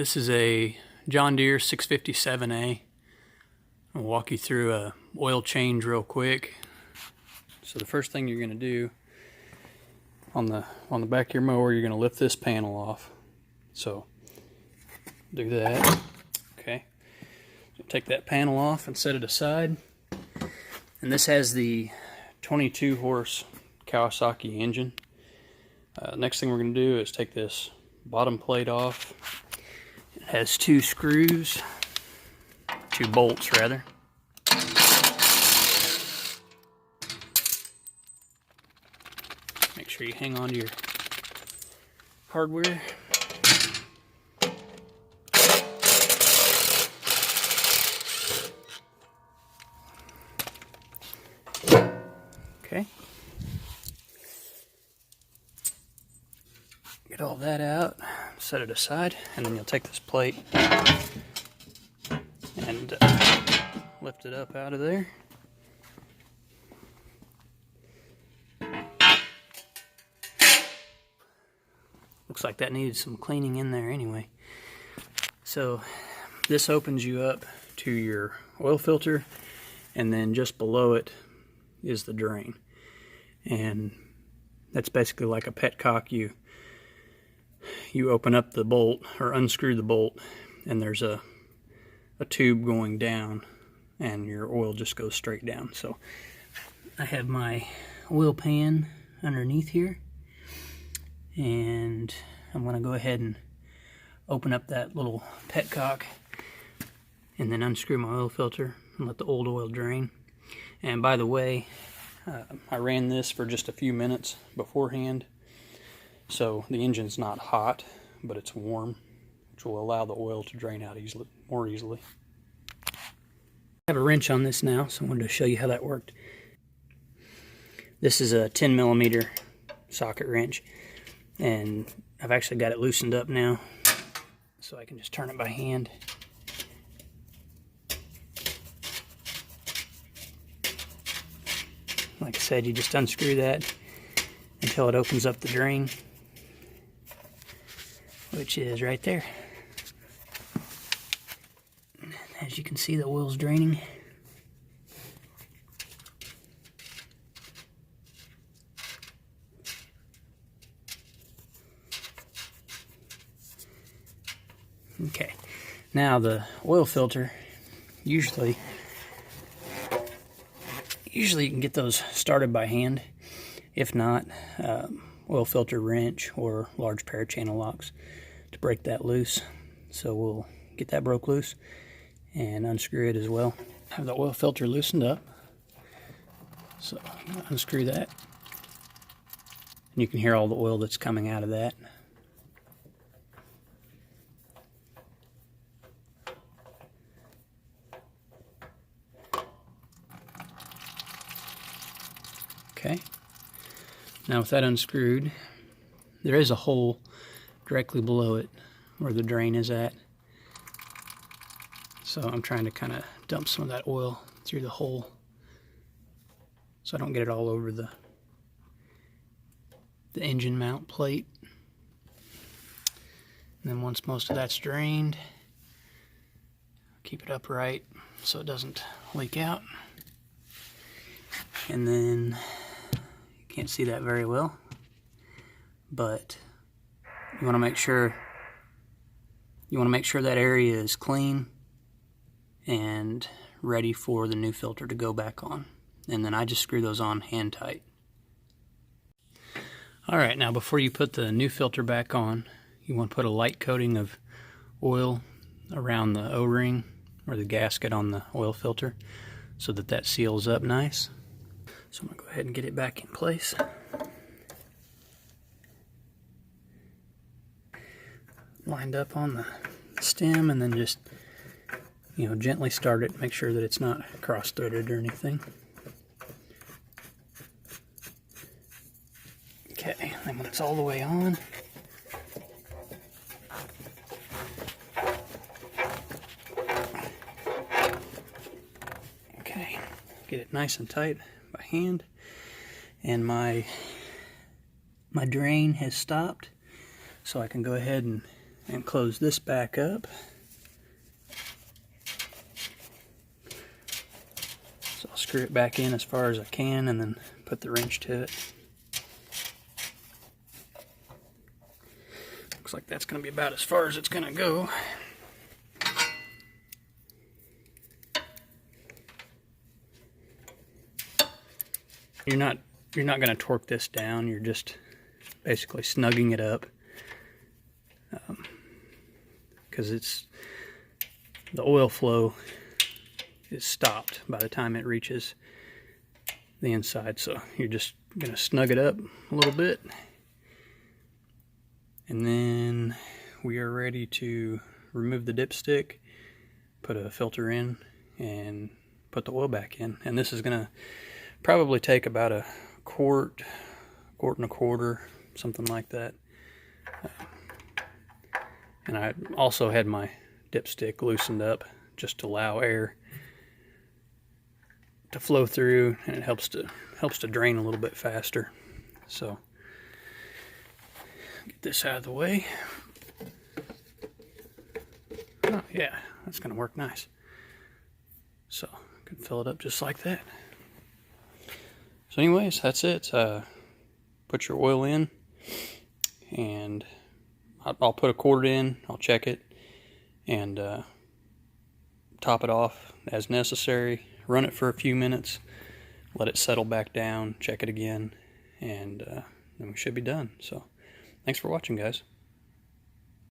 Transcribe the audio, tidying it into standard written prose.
This is a John Deere 657A. I'll walk you through a oil change real quick. So the first thing you're going to do on the back of your mower, you're going to lift this panel off. So do that. Okay. So take that panel off and set it aside. And this has the 22 horse Kawasaki engine. Next thing we're going to do is take this bottom plate off. It has two bolts rather. Make sure you hang on to your hardware. Okay. Get all that out, set it aside, and then you'll take this plate and lift it up out of there. Looks like that needed some cleaning in there anyway. So this opens you up to your oil filter, and then just below it is the drain. And that's basically like a petcock. You open up the bolt or unscrew the bolt, and there's a tube going down, and your oil just goes straight down. So I have my oil pan underneath here, and I'm going to go ahead and open up that little petcock and then unscrew my oil filter and let the old oil drain. And by the way, I ran this for just a few minutes beforehand, so the engine's not hot, but it's warm, which will allow the oil to drain out more easily. I have a wrench on this now, so I wanted to show you how that worked. This is a 10mm socket wrench, and I've actually got it loosened up now, so I can just turn it by hand. Like I said, you just unscrew that until it opens up the drain, which is right there. As you can see, the oil's draining. Okay, now the oil filter, usually you can get those started by hand. If not, oil filter wrench or large pair of channel locks to break that loose. So we'll get that broke loose and unscrew it as well. Have the oil filter loosened up. So I'm gonna unscrew that. And you can hear all the oil that's coming out of that. Okay. Now with that unscrewed, there is a hole directly below it where the drain is at. So I'm trying to kind of dump some of that oil through the hole so I don't get it all over the engine mount plate. And then once most of that's drained, keep it upright so it doesn't leak out. And then you can't see that very well, but you want to make sure that area is clean and ready for the new filter to go back on. And then I just screw those on hand tight. Alright, now before you put the new filter back on, you want to put a light coating of oil around the O-ring or the gasket on the oil filter so that seals up nice. So I'm going to go ahead and get it back in place. Lined up on the stem, and then just, gently start it. Make sure that it's not cross-threaded or anything. Okay, then when it's all the way on, okay, get it nice and tight by hand, and my drain has stopped, so I can go ahead and and close this back up. So I'll screw it back in as far as I can and then put the wrench to it. Looks like that's going to be about as far as it's going to go. You're not going to torque this down. You're just basically snugging it up, because the oil flow is stopped by the time it reaches the inside. So you're just going to snug it up a little bit, and then we are ready to remove the dipstick, put a filter in, and put the oil back in. And this is going to probably take about a quart and a quarter, something like that. And I also had my dipstick loosened up just to allow air to flow through, and it helps to drain a little bit faster. So get this out of the way. Oh yeah, that's gonna work nice. So I can fill it up just like that. So anyways, that's it. Put your oil in, and I'll put a quart in, I'll check it, and top it off as necessary. Run it for a few minutes, let it settle back down, check it again, and then we should be done. So thanks for watching, guys.